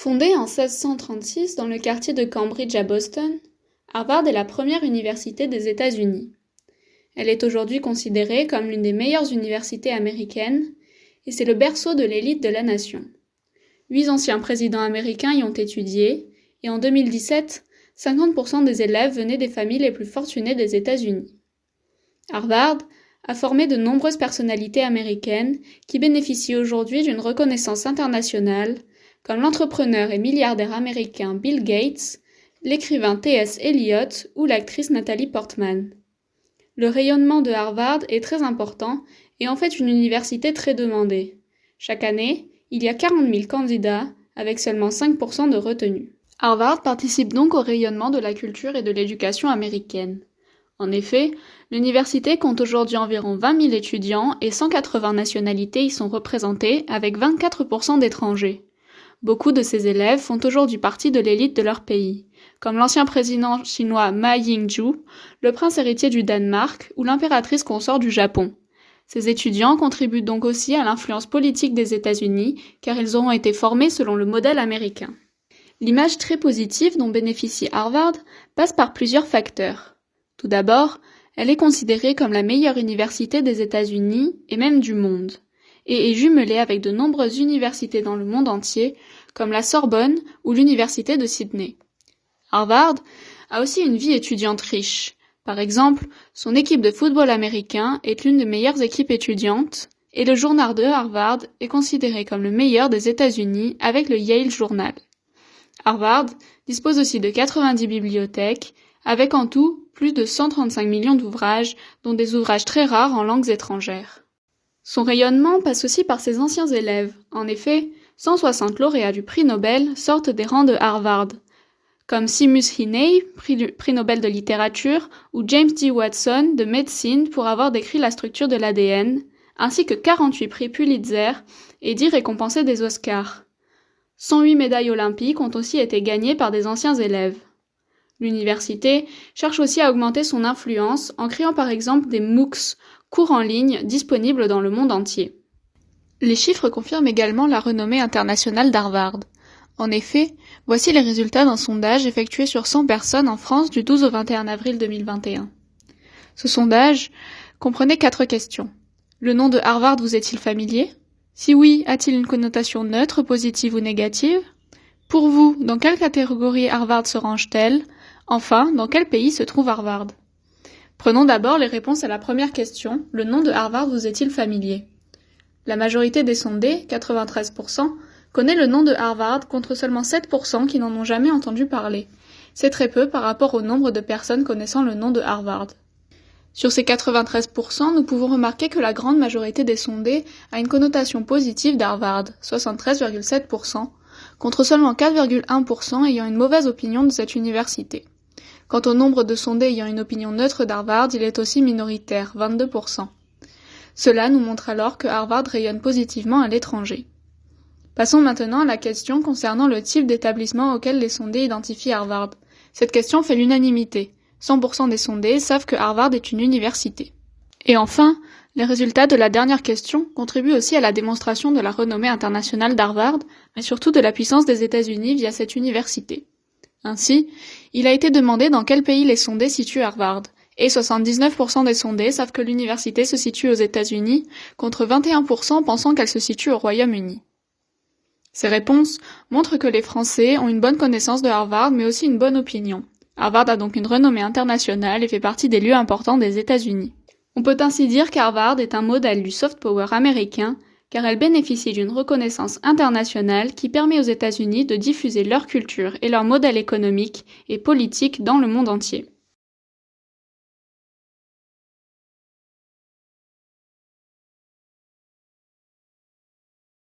Fondée en 1636 dans le quartier de Cambridge à Boston, Harvard est la première université des États-Unis. Elle est aujourd'hui considérée comme l'une des meilleures universités américaines et c'est le berceau de l'élite de la nation. 8 anciens présidents américains y ont étudié et en 2017, 50% des élèves venaient des familles les plus fortunées des États-Unis. Harvard a formé de nombreuses personnalités américaines qui bénéficient aujourd'hui d'une reconnaissance internationale, comme l'entrepreneur et milliardaire américain Bill Gates, l'écrivain T.S. Eliot ou l'actrice Natalie Portman. Le rayonnement de Harvard est très important et en fait une université très demandée. Chaque année, il y a 40 000 candidats avec seulement 5% de retenue. Harvard participe donc au rayonnement de la culture et de l'éducation américaine. En effet, l'université compte aujourd'hui environ 20 000 étudiants et 180 nationalités y sont représentées avec 24% d'étrangers. Beaucoup de ces élèves font aujourd'hui partie de l'élite de leur pays, comme l'ancien président chinois Ma Ying-jeou, le prince héritier du Danemark ou l'impératrice consort du Japon. Ces étudiants contribuent donc aussi à l'influence politique des États-Unis car ils auront été formés selon le modèle américain. L'image très positive dont bénéficie Harvard passe par plusieurs facteurs. Tout d'abord, elle est considérée comme la meilleure université des États-Unis et même du monde, et est jumelée avec de nombreuses universités dans le monde entier, comme la Sorbonne ou l'Université de Sydney. Harvard a aussi une vie étudiante riche. Par exemple, son équipe de football américain est l'une des meilleures équipes étudiantes, et le journal de Harvard est considéré comme le meilleur des États-Unis avec le Yale Journal. Harvard dispose aussi de 90 bibliothèques, avec en tout plus de 135 millions d'ouvrages, dont des ouvrages très rares en langues étrangères. Son rayonnement passe aussi par ses anciens élèves. En effet, 160 lauréats du prix Nobel sortent des rangs de Harvard, comme Seamus Heaney, prix Nobel de littérature, ou James D. Watson de médecine pour avoir décrit la structure de l'ADN, ainsi que 48 prix Pulitzer et 10 récompensés des Oscars. 108 médailles olympiques ont aussi été gagnées par des anciens élèves. L'université cherche aussi à augmenter son influence en créant par exemple des MOOCs, cours en ligne, disponibles dans le monde entier. Les chiffres confirment également la renommée internationale d'Harvard. En effet, voici les résultats d'un sondage effectué sur 100 personnes en France du 12 au 21 avril 2021. Ce sondage comprenait 4 questions. Le nom de Harvard vous est-il familier ? Si oui, a-t-il une connotation neutre, positive ou négative ? Pour vous, dans quelle catégorie Harvard se range-t-elle ? Enfin, dans quel pays se trouve Harvard ? Prenons d'abord les réponses à la première question, le nom de Harvard vous est-il familier ? La majorité des sondés, 93%, connaît le nom de Harvard contre seulement 7% qui n'en ont jamais entendu parler. C'est très peu par rapport au nombre de personnes connaissant le nom de Harvard. Sur ces 93%, nous pouvons remarquer que la grande majorité des sondés a une connotation positive d'Harvard, 73,7%, contre seulement 4,1% ayant une mauvaise opinion de cette université. Quant au nombre de sondés ayant une opinion neutre d'Harvard, il est aussi minoritaire, 22%. Cela nous montre alors que Harvard rayonne positivement à l'étranger. Passons maintenant à la question concernant le type d'établissement auquel les sondés identifient Harvard. Cette question fait l'unanimité. 100% des sondés savent que Harvard est une université. Et enfin, les résultats de la dernière question contribuent aussi à la démonstration de la renommée internationale d'Harvard, mais surtout de la puissance des États-Unis via cette université. Ainsi, il a été demandé dans quel pays les sondés situent Harvard, et 79% des sondés savent que l'université se situe aux États-Unis, contre 21% pensant qu'elle se situe au Royaume-Uni. Ces réponses montrent que les Français ont une bonne connaissance de Harvard, mais aussi une bonne opinion. Harvard a donc une renommée internationale et fait partie des lieux importants des États-Unis. On peut ainsi dire qu'Harvard est un modèle du soft power américain, car elle bénéficie d'une reconnaissance internationale qui permet aux États-Unis de diffuser leur culture et leur modèle économique et politique dans le monde entier.